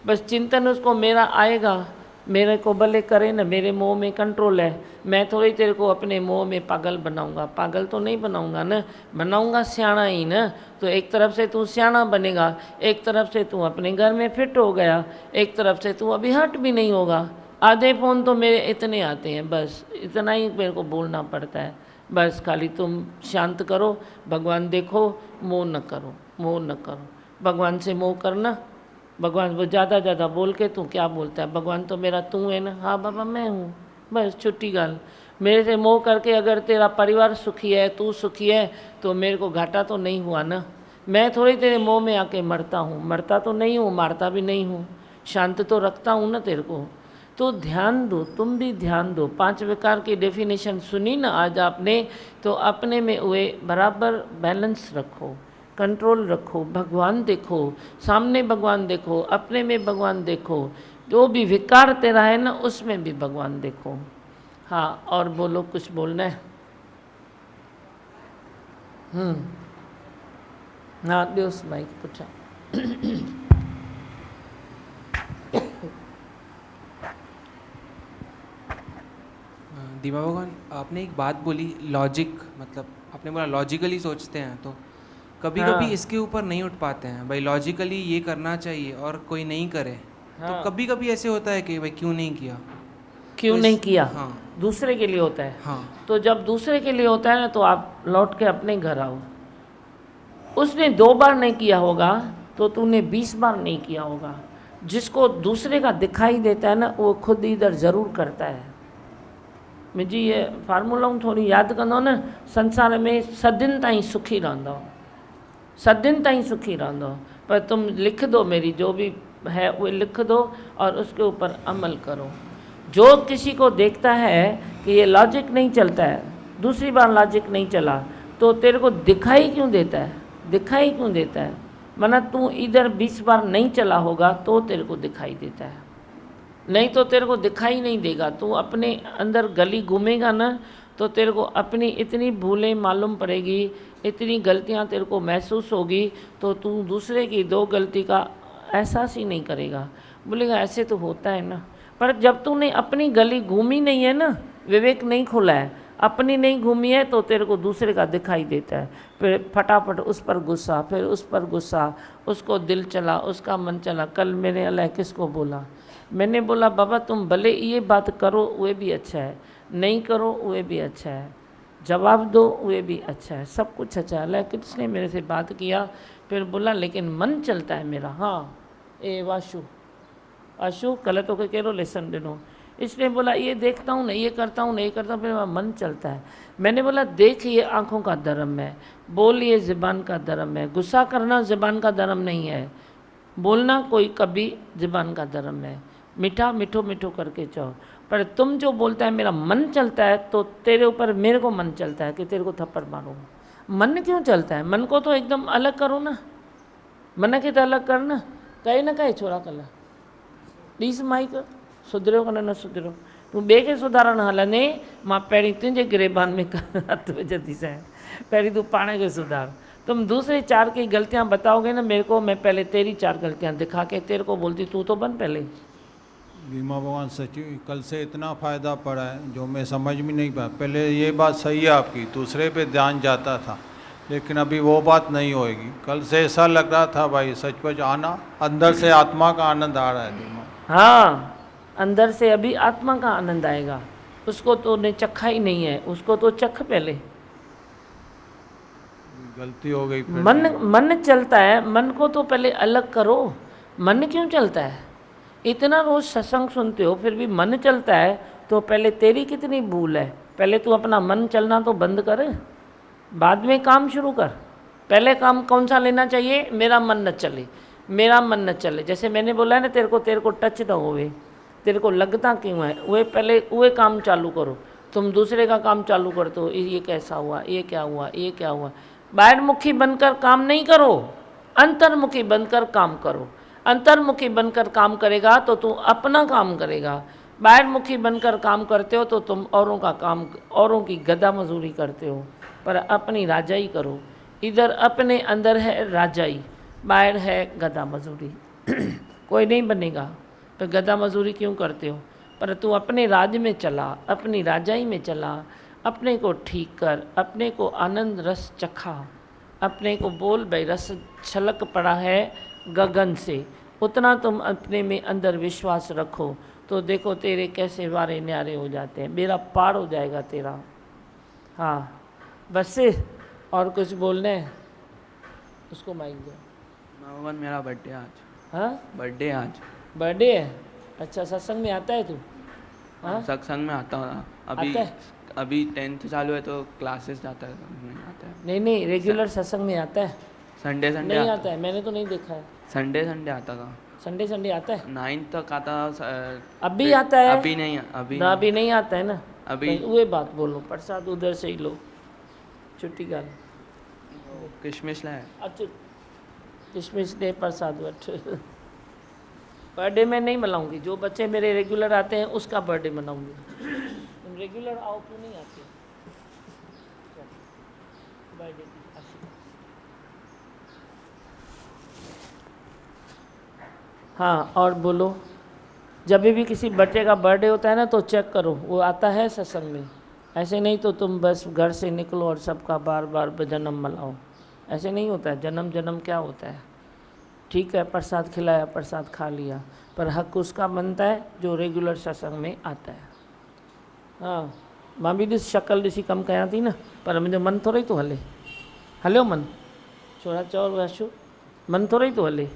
B: बस चिंतन उसको मेरा आएगा। मेरे को भले करे ना, मेरे मोह में कंट्रोल है। मैं थोड़ी तेरे को अपने मोह में पागल बनाऊंगा, पागल तो नहीं बनाऊंगा ना, बनाऊंगा सियाना ही ना। तो एक तरफ से तू सियाना बनेगा, एक तरफ से तू अपने घर में फिट हो गया, एक तरफ से तू अभी हट भी नहीं होगा। आधे फ़ोन तो मेरे इतने आते हैं, बस इतना ही मेरे को बोलना पड़ता है। बस खाली तुम शांत करो, भगवान देखो, मोह न करो, मोह न करो। भगवान से मोह करना, भगवान वो ज़्यादा बोल के तू क्या बोलता है, भगवान तो मेरा तू है ना, हाँ बाबा मैं हूँ, बस छुट्टी गाल। मेरे से मोह करके अगर तेरा परिवार सुखी है, तू सुखी है, तो मेरे को घाटा तो नहीं हुआ ना। मैं थोड़ी तेरे मोह में आके मरता हूँ, मरता तो नहीं हूँ, मारता भी नहीं हूँ, शांत तो रखता हूँ ना तेरे को। तो ध्यान दो, तुम भी ध्यान दो। 5 विकार की डेफिनेशन सुनी ना आज आपने, तो अपने में वे बराबर बैलेंस रखो, कंट्रोल रखो, भगवान देखो, सामने भगवान देखो, अपने में भगवान देखो, जो भी विकार तेरा है ना उसमें भी भगवान देखो। हाँ, और बोलो, कुछ बोलना है? हाँ दियो माइक पूछा।
C: दीपा भगवान, आपने एक बात बोली लॉजिक, मतलब आपने बोला लॉजिकली सोचते हैं, तो कभी
B: हाँ।
C: कभी इसके ऊपर नहीं उठ पाते हैं भाई, लॉजिकली ये करना चाहिए और कोई नहीं करे।
B: हाँ।
C: तो कभी कभी ऐसे होता है कि भाई क्यों नहीं किया,
B: क्यों
C: तो
B: नहीं किया?
C: हाँ
B: दूसरे के लिए होता है।
C: हाँ
B: तो जब दूसरे के लिए होता है ना, तो आप लौट के अपने घर आओ। उसने 2 बार नहीं किया होगा तो तूने 20 बार नहीं किया होगा। जिसको दूसरे का दिखाई देता है ना, वो खुद इधर ज़रूर करता है। मुझे ये फार्मूला थोड़ी याद कंदो न, संसार में सदिन ताईं सुखी रहंदो, सदिन ताईं सुखी रहंदो। पर तुम लिख दो, मेरी जो भी है वो लिख दो और उसके ऊपर अमल करो। जो किसी को देखता है कि ये लॉजिक नहीं चलता है, दूसरी बार लॉजिक नहीं चला, तो तेरे को दिखाई क्यों देता है? दिखाई क्यों देता है? माना तू इधर 20 बार नहीं चला होगा तो तेरे को दिखाई देता है, नहीं तो तेरे को दिखाई नहीं देगा। तू अपने अंदर गली घूमेगा ना, तो तेरे को अपनी इतनी भूलें मालूम पड़ेगी, इतनी गलतियां तेरे को महसूस होगी, तो तू दूसरे की 2 गलती का एहसास ही नहीं करेगा। बोलेगा ऐसे तो होता है ना। पर जब तूने अपनी गली घूमी नहीं है ना, विवेक नहीं खोला है, अपनी नहीं घूमी है, तो तेरे को दूसरे का दिखाई देता है। फिर फटाफट उस पर गुस्सा, फिर उस पर गुस्सा, उसको दिल चला, उसका मन चला। कल मेरे अल्लाह किसको बोला, मैंने बोला बाबा तुम भले ये बात करो वो भी अच्छा है, नहीं करो वो भी अच्छा है, जवाब दो वो भी अच्छा है, सब कुछ अच्छा है। अल्लाह किसने मेरे से बात किया, फिर बोला लेकिन मन चलता है मेरा। हाँ ए वाशु, आशु कल तो के कहिड़ो लेसन ॾिनो, इसलिए बोला ये देखता हूँ ना, ये करता हूँ ना, ये करता हूँ, फिर मन चलता है। मैंने बोला देख ये आँखों का धर्म है, बोल ये ज़बान का धर्म है, गुस्सा करना ज़बान का धर्म नहीं है, बोलना कोई कभी ज़बान का धर्म है। मीठा मिठो मिठो करके चओ, पर तुम जो बोलता है मेरा मन चलता है, तो तेरे ऊपर मेरे को मन चलता है कि तेरे को थप्पड़ मारूँ। मन क्यों चलता है? मन को तो एकदम अलग करो ना, मन के तो अलग करना, कहे ना कहे छोरा कला ॾीस माइक सुधरियो कन न सुधरियो, तूं ॿिए खे सुधारण हलंदे, मां पहिरीं तुंहिंजे गिरेबान में हथ विझंदीसां, पहिरीं तूं पाण खे सुधार। तुम दूसरे 4 की गलतियां बताओगे ना मेरे को, मैं पहले तेरी 4 गलतियां दिखा के तेरे को बोलती तू तो बन पहले।
D: बीमा भगवान सच्ची कल से इतना फ़ायदा पड़ा है जो मैं समझ में नहीं पाया। पहले ये बात सही है आपकी, दूसरे पे ध्यान जाता था, लेकिन अभी वो बात नहीं होएगी। कल से ऐसा लग रहा था भाई सचमुच आना, अंदर से आत्मा का आनंद आ रहा है बीमा।
B: हाँ, अंदर से अभी आत्मा का आनंद आएगा, उसको तो ने चखा ही नहीं है, उसको तो चख पहले।
D: गलती हो गई फिर।
B: मन चलता है, मन को तो पहले अलग करो। मन क्यों चलता है? इतना रोज सत्संग सुनते हो फिर भी मन चलता है, तो पहले तेरी कितनी भूल है। पहले तू अपना मन चलना तो बंद कर, बाद में काम शुरू कर। पहले काम कौन सा लेना चाहिए? मेरा मन न चले, मेरा मन न चले। जैसे मैंने बोला है ना, तेरे को टच न होवे, तेरे को लगता क्यों है, वे पहले वे काम चालू करो। तुम दूसरे का काम चालू करते हो, ये कैसा हुआ, ये क्या हुआ, ये क्या हुआ। बाहरमुखी बनकर काम नहीं करो, अंतर्मुखी बनकर काम करो। अंतर्मुखी बनकर काम करेगा तो तू अपना काम करेगा। बाहरमुखी बनकर काम करते हो तो तुम औरों का काम, औरों की गदा मजदूरी करते हो, पर अपनी राजाई करो। इधर अपने अंदर है राजाई, बाहर है गदा मजदूरी। कोई नहीं बनेगा तो गदा मजदूरी क्यों करते हो? पर तू अपने राज में चला, अपनी राजाई में चला, अपने को ठीक कर, अपने को आनंद रस चखा, अपने को बोल भाई रस छलक पड़ा है गगन से, उतना तुम अपने में अंदर विश्वास रखो, तो देखो तेरे कैसे वारे न्यारे हो जाते हैं, बेड़ा पार हो जाएगा तेरा। हाँ बस, और कुछ बोलने हैं? उसको माइक दो।
E: भगवान मेरा बर्थडे आज।
B: हाँ,
E: बर्थडे आज।
B: बर्थडे है? अच्छा, सत्संग में आता है तू? हाँ,
E: सत्संग में आता हूँ अभी।
B: आता है?
E: अभी 10th चालू है तो क्लासेस जाता है, नहीं आता है।
B: नहीं, रेगुलर सत्संग में आता है?
E: संडे
B: नहीं आता है, मैंने तो नहीं देखा है।
E: संडे आता था।
B: संडे आता है?
E: 9th तक आता।
B: अभी आता है?
E: अभी नहीं, अभी
B: ना, अभी नहीं आता है ना।
E: अभी
B: वही बात बोलो, प्रसाद उधर से ही लो, छुट्टी गाल
E: किशमिश लाए।
B: अच्छा, किशमिश दे प्रसाद वठ। बर्थडे में नहीं मनाऊंगी, जो बच्चे मेरे रेगुलर आते हैं उसका बर्थडे मनाऊंगी। तुम रेगुलर आओ क्यों नहीं आते? बर्थडे की आशीर्वाद। हाँ, और बोलो। जब भी किसी बच्चे का बर्थडे होता है ना तो चेक करो वो आता है सत्संग में। ऐसे नहीं तो तुम बस घर से निकलो और सबका बार बार जन्म मनाओ, ऐसे नहीं होता है। जन्म क्या होता है? ठीक है, प्रसाद खिलाया, प्रसाद खा लिया, पर हक उसका बनता है जो रेगुलर सत्संग में आता है। हाँ, मां भी ॾिस शक्ल ॾिसी कमु कयां थी न, पर मुंहिंजो मन थोरो ई थो हले। हलियो मन, छोरा चओ वाशु, मन थोड़ा ही तो हले।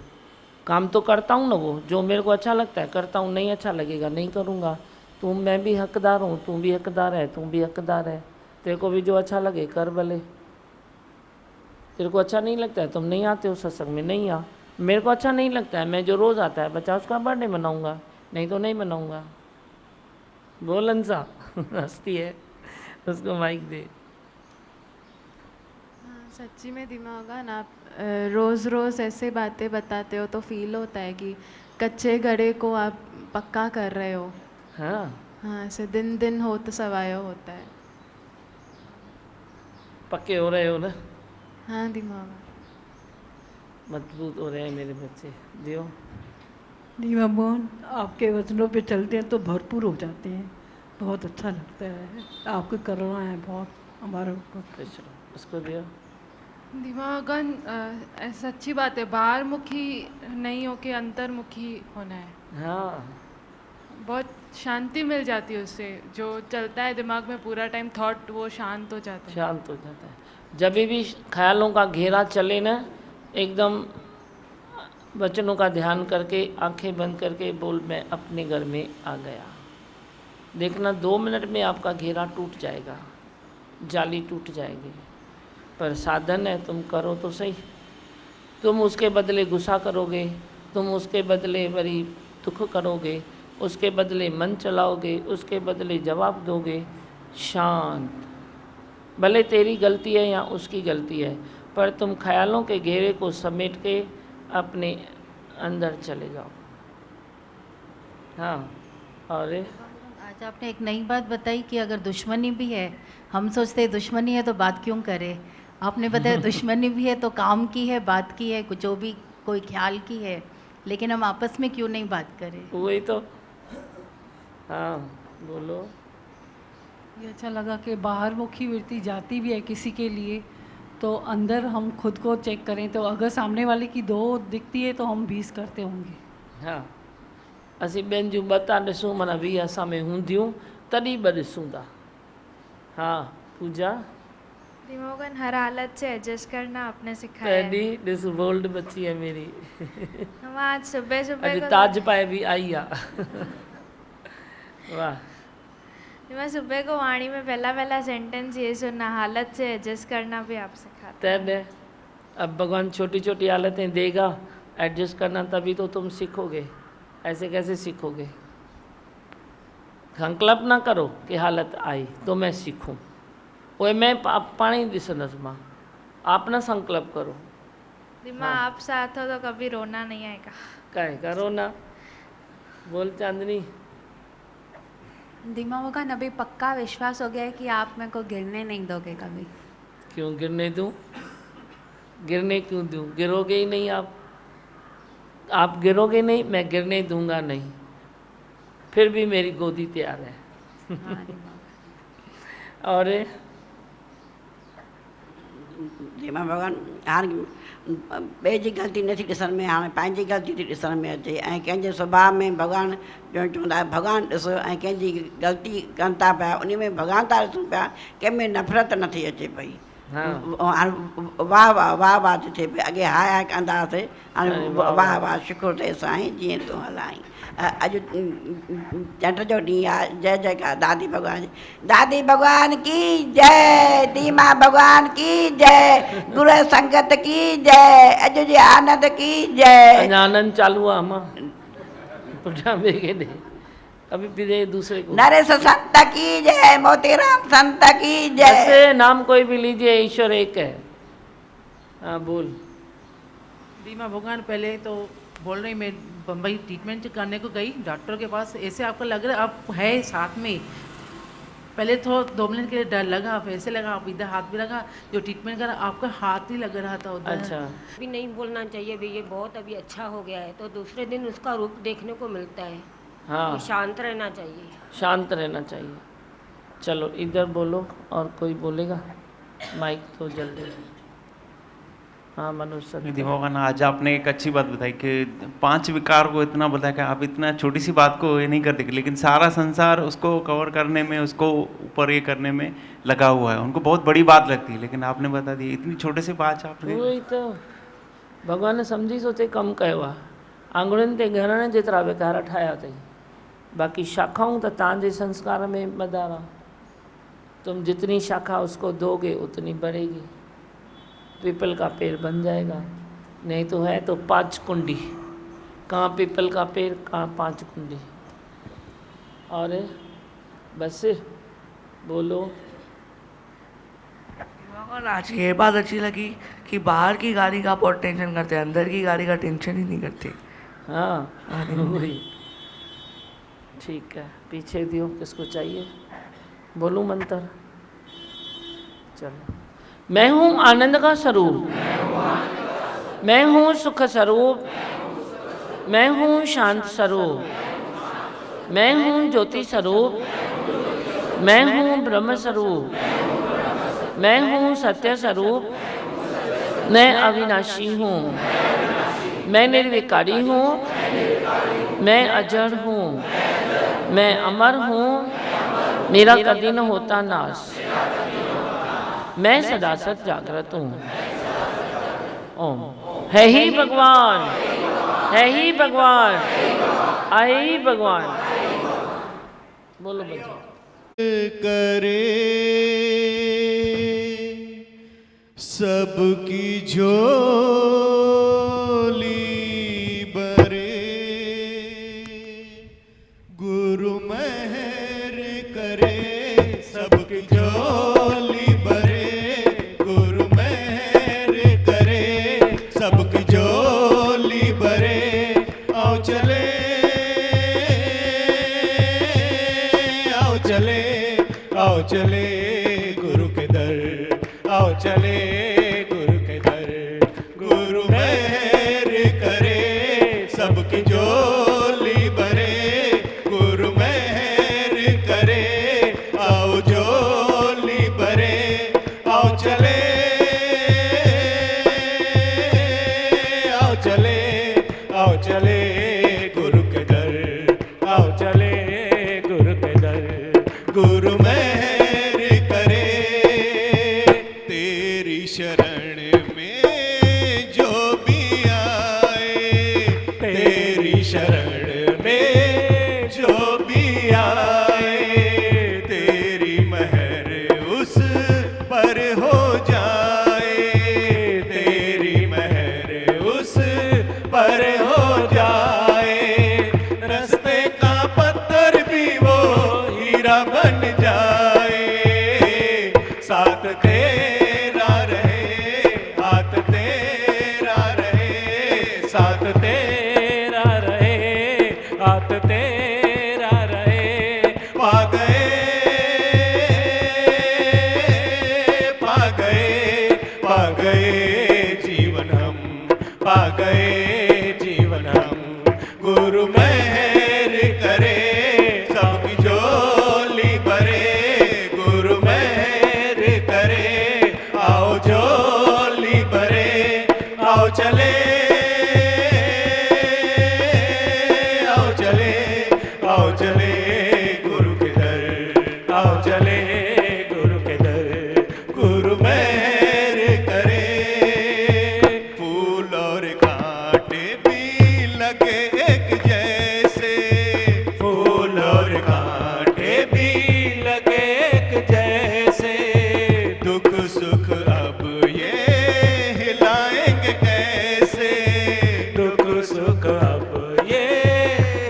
B: काम तो करता हूँ ना, वो जो मेरे को अच्छा लगता है करता हूँ, नहीं अच्छा लगेगा नहीं करूँगा। मैं भी हकदार हूँ, तू भी हकदार है, तू भी हकदार है। तेरे को भी जो अच्छा लगे कर भले। तेरे को अच्छा नहीं लगता है, तुम नहीं आते हो सत्संग में, नहीं आ। मेरे को अच्छा नहीं लगता है, मैं जो रोज़ आता है बच्चा उसका बर्थडे मनाऊँगा, नहीं तो नहीं मनाऊँगा। बोलन सा हंसती है, उसको माइक दे।
F: सच्ची में दिमागन आप रोज़ रोज़ ऐसे बातें बताते हो तो फील होता है कि कच्चे घड़े को आप पक्का कर रहे हो।
B: हाँ
F: हाँ, ऐसे दिन दिन होता सवायो होता है।
B: पक्के हो रहे हो ना?
F: हाँ, दिमाग
B: मजबूत हो रहे हैं मेरे बच्चे। दियो
G: दीवा मोहन, आपके वचनों पे चलते हैं तो भरपूर हो जाते हैं, बहुत अच्छा लगता है। आपकी करुणा है बहुत हमारे ऊपर।
B: उसको दियो।
H: दिमागन सच्ची बात है, बाहर मुखी नहीं हो के अंतर्मुखी होना है।
B: हाँ,
H: बहुत शांति मिल जाती है उससे। जो चलता है दिमाग में पूरा टाइम थॉट, वो शांत हो जाता है।
B: शांत हो जाता है। जब भी ख्यालों का घेरा चले ना, एकदम वचनों का ध्यान करके आंखें बंद करके बोल मैं अपने घर में आ गया। देखना 2 मिनट में आपका घेरा टूट जाएगा, जाली टूट जाएगी। पर साधन है, तुम करो तो सही। तुम उसके बदले गुस्सा करोगे, तुम उसके बदले बड़ी दुख करोगे, उसके बदले मन चलाओगे, उसके बदले जवाब दोगे। शांत, भले तेरी गलती है या उसकी गलती है, पर तुम ख्यालों के घेरे को समेट के अपने अंदर चले जाओ। हाँ, और
I: आज आपने एक नई बात बताई कि अगर दुश्मनी भी है, हम सोचते हैं दुश्मनी है तो बात क्यों करें। आपने बताया दुश्मनी भी है तो काम की है, बात की है, कुछ जो भी कोई ख्याल की है, लेकिन हम आपस में क्यों नहीं बात करें।
B: वही तो। हाँ बोलो।
G: ये अच्छा लगा कि बाहर मुखी वृत्ति जाती भी है किसी के लिए, तो अंदर हम खुद को चेक करें, तो अगर सामने वाले की 2 दिखती है तो हम 20 करते होंगे।
B: हाँ, असीं ॿियनि जूं ॿ था ॾिसूं, माना 20 असां में हूंदियूं, तॾहिं ॿ ॾिसूं था। हाँ पूजा।
J: दिमागन हर हालत से एडजस्ट करना आपने सिखाया है।
B: तॾहिं ॾिस बोल्ड बची है मेरी।
J: हम आज सुबह सुबह
B: अॼु
J: को
B: ताज पाए भी आई आहे। वाह।
J: मैं सुबह को वाणी में पहला सेंटेंस ये सुना, हालत से एडजस्ट करना भी आप सिखाते हैं।
B: तैने अब भगवान छोटी छोटी हालतें देगा, एडजस्ट करना, तभी तो तुम सीखोगे। ऐसे कैसे सीखोगे? संकल्प ना करो कि हालत आई तो मैं सीखूं, वो मैं पाणी ॾिसंदसि मां। आप ना संकल्प करो।
J: दिमाग आप साथ हो तो कभी रोना नहीं आएगा।
B: काहे का रोना? बोल चांदनी।
K: दिमाग का अभी पक्का विश्वास हो गया है कि आप मेरे को गिरने नहीं दोगे कभी।
B: क्यों गिरने दूं? गिरने क्यों दूं? गिरोगे ही नहीं आप गिरोगे नहीं, मैं गिरने दूंगा नहीं। फिर भी मेरी गोदी तैयार है। और
L: जंहिंमें भॻवानु हाणे ॿिए जी ग़लती नथी ॾिसण में, हाणे पंहिंजी ग़लती थी ॾिसण में अचे। ऐं कंहिंजे सुभाउ में भॻवानु जो चवंदा आहे भॻवानु ॾिसो, ऐं कंहिंजी ग़लती कनि था पिया उन में भॻवानु था ॾिसूं पिया, कंहिंमें नफ़रत नथी अचे पई। वाह वाह वाह वाह थी थिए पई। अॻे हाय हाय कंदा हुआसीं, हाणे वाह वाह शुकुर थिए साईं जीअं तूं हलाई। अॼु चंड जो ॾींहुं आहे। जय जयकार दादी भॻवान, दादी भॻवान की जय, दीमा भॻवान की जय, गुरु संगत की जय, अॼु जे आनंद की जय।
B: आनंद चालू आहे मां पुठियां ॿिए खे ॾे, अभी भी दूसरे को।
L: नरेश संत की जय, मोतीराम संत की जय।
B: ऐसे नाम कोई भी लीजिए, ईश्वर एक है। हाँ बोल।
M: दीमा भगवान, पहले तो बोल रही मैं बम्बई ट्रीटमेंट करने को गई डॉक्टर के पास, ऐसे आपको लग रहा है आप है साथ में। पहले तो 2 मिनट के लिए डर लगा, फिर ऐसे लगा आप इधर हाथ भी लगा, जो ट्रीटमेंट करा आपका हाथ ही लग रहा था उधर।
N: अच्छा, भी नहीं बोलना चाहिए भी, ये बहुत अभी अच्छा हो गया है, तो दूसरे दिन उसका रूप देखने को मिलता है।
B: हाँ,
N: शांत रहना चाहिए,
B: शांत रहना चाहिए। चलो इधर बोलो, और कोई बोलेगा? माइक तो जल्दी। हाँ मनोज सर।
O: दिमाग आज आपने एक अच्छी बात बताई कि 5 विकार को इतना बताया कि आप इतना छोटी सी बात को ये नहीं करते, लेकिन सारा संसार उसको कवर करने में, उसको ऊपर ये करने में लगा हुआ है। उनको बहुत बड़ी बात लगती है, लेकिन आपने बता दी इतनी छोटे से बात आपने।
B: वही तो भगवान ने समझी सोचे कम कयो आहे। आंगुरनि ते घणनि जेतिरा विकार ठाहिया अथई, बाक़ी शाखाऊं तो तव्हांजे संस्कार में बधारा। तुम जितनी शाखा उसको दोगे उतनी बढ़ेगी। पीपल का पेड़ बन जाएगा, नहीं तो है तो 5 कुंडी। कहाँ पीपल का पेड़, कहाँ 5 कुंडी। और बस बोलो।
P: आज ये बात अच्छी लगी कि बाहर की गाड़ी का बहुत टेंशन करते हैं, अंदर की गाड़ी का टेंशन ही नहीं करते।
B: हाँ वही ठीक है। पीछे दियो, किसको चाहिए? बोलूं मंत्र? चलो। मैं हूँ आनंद का स्वरूप, मैं हूँ सुख स्वरूप, मैं हूँ शांत स्वरूप, मैं हूँ ज्योति स्वरूप, मैं हूँ ब्रह्म स्वरूप, मैं हूँ सत्य स्वरूप, मैं अविनाशी हूँ, मैं निर्विकारी हूँ, मैं अजर हूँ, मैं अमर हूँ, मेरा कभी न होता नाश, मैं सदा सत जागृत हूँ। ओम। है ही भगवान, है ही भगवान, आए ही भगवान। बोलो बच्चों।
Q: करे सबकी झोली सबकी झोली भरे, गुरु मेहर करे, सबकी झोली भरे। आओ चले, आओ चले, आओ चले गुरु के दर, आओ चले गुरु के दर। गुरु मेहर करे, सबकी झोली भरे, गुरु मेहर करे, आओ झोली भरे। आओ चले, आओ चले, आओ चले गुरु के दर, आओ चले गुरु के दर। गुरु मेहर करे, तेरी शरण में जो भी आए, तेरी शरण में जो भी आए, तेरी मेहर उस पर हो जाए, तेरी मेहर उस पर हो जाए। रास्ते का पत्थर भी वो हीरा बन जाए, साथ तेरा रहे, हाथ तेरा रहे, साथ तेरा रहे, हाथ तेरा रहे। पा गए, पा गए, पा गए जीवन हम, पा गए जीवन हम। गुरु मेहर करे, सबकी झोली भरे, गुरु मेहर करे, आओ झोली भरे। आओ चले, आओ चले, आओ चले गुरु के दर, आओ चले गुरु के दर। गुरु मेहर करे, फूल और कांटे भी लगे एक जैसे, फूल और कांटे भी लगे एक जैसे। दुख सुख अब ये हिलाएंगे कैसे, दुख सुख अब ये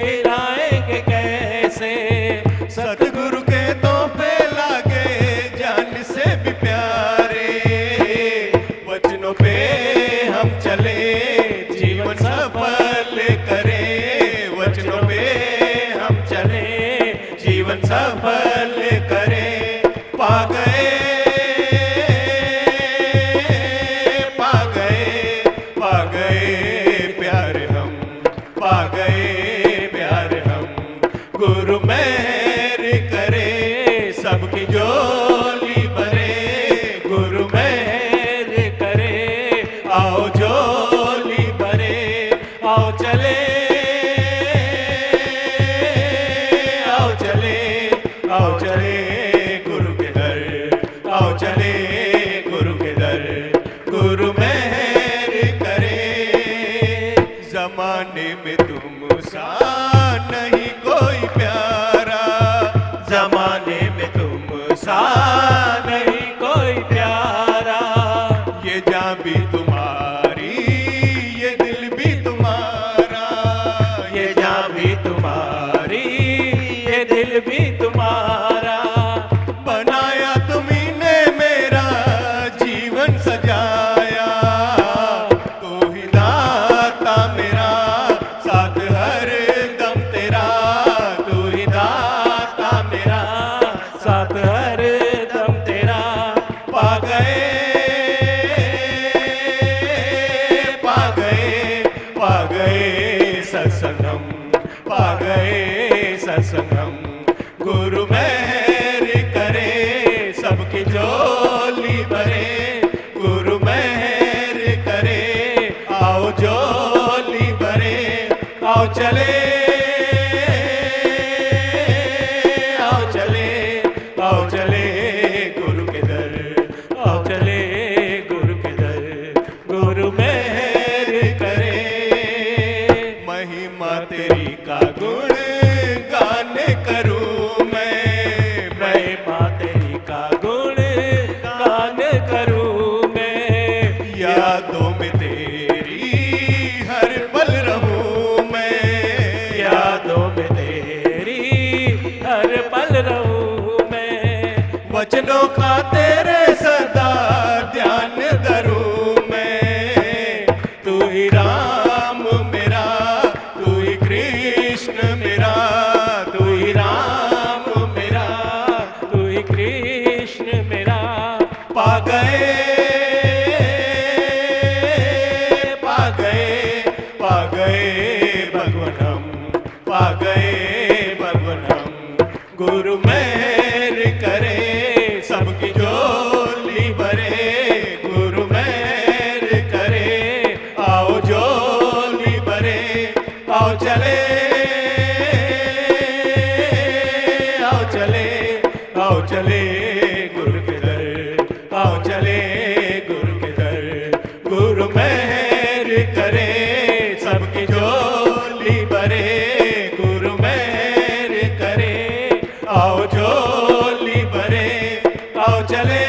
Q: हिलाएंगे कैसे। सतगुरु के तोहफे लागे जान से भी प्यारे, वचनों पे हम चले जीवन सफल करें, वचनों पे हम चले जीवन सफल करें। पा गए, पा गए, पा गए प्यार हम, पा गए प्यार हम। गुरु मेहर करे, सबकी झोली भरे, गुरु मेहर करे, आओ झोली भरे। आओ चले, आओ चले, आओ चले गुरु के दर, आओ चले गुरु के दर। गुरु मेहर करे, जमाने में तुम सा नहीं कोई प्यारा, जमाने में तुम सा नहीं कोई प्यारा। ये जान भी तुम्हारी, ये दिल भी तुम्हारा, ये जान भी तुम्हारी, ये दिल भी तुम्हारा। बनाया तुम्ही ने मेरा जीवन सजाया, तू ही दाता मेरा, साथ हर दम तेरा, तू ही दाता मेरा, साथ हर दम तेरा। पा गए, पा गए, पा गए सत्संगम, पा गए सत्संगम। गुरु मेहर करे, सबकी झोली भरे, गुरु मेहर करे, आओ झोली भरे। आओ चले, आओ चले, आओ चले गुरु के दर, आओ चले गुरु के दर। गुरु मेहर करे, महिमा तेरी का गुण गान करूं मैं, महिमा तेरी का गुण गान करूं मैं। यादों में तेरी हर पल रहूं मैं, यादों में तेरी हर पल रहूं मैं। वचन चरणों का तेरे सदा ध्यान धरूं मैं। तू ही राम मेरा, तू ही कृष्ण मेरा, तू ही राम मेरा, तू ही कृष्ण मेरा। पा गए भगवन हम, पा गए भगवन हम। गुरु मेहर करे सबकी झोली भरे, गुरु मेहर करे आओ झोली भरे। आओ चले, आओ चले, आओ चले गुरु के दर, आओ चले गुरु के दर। गुरु मेहर करे सबकी झोली भरे, गुरु मेहर करे आओ झोली भरे। आओ चले,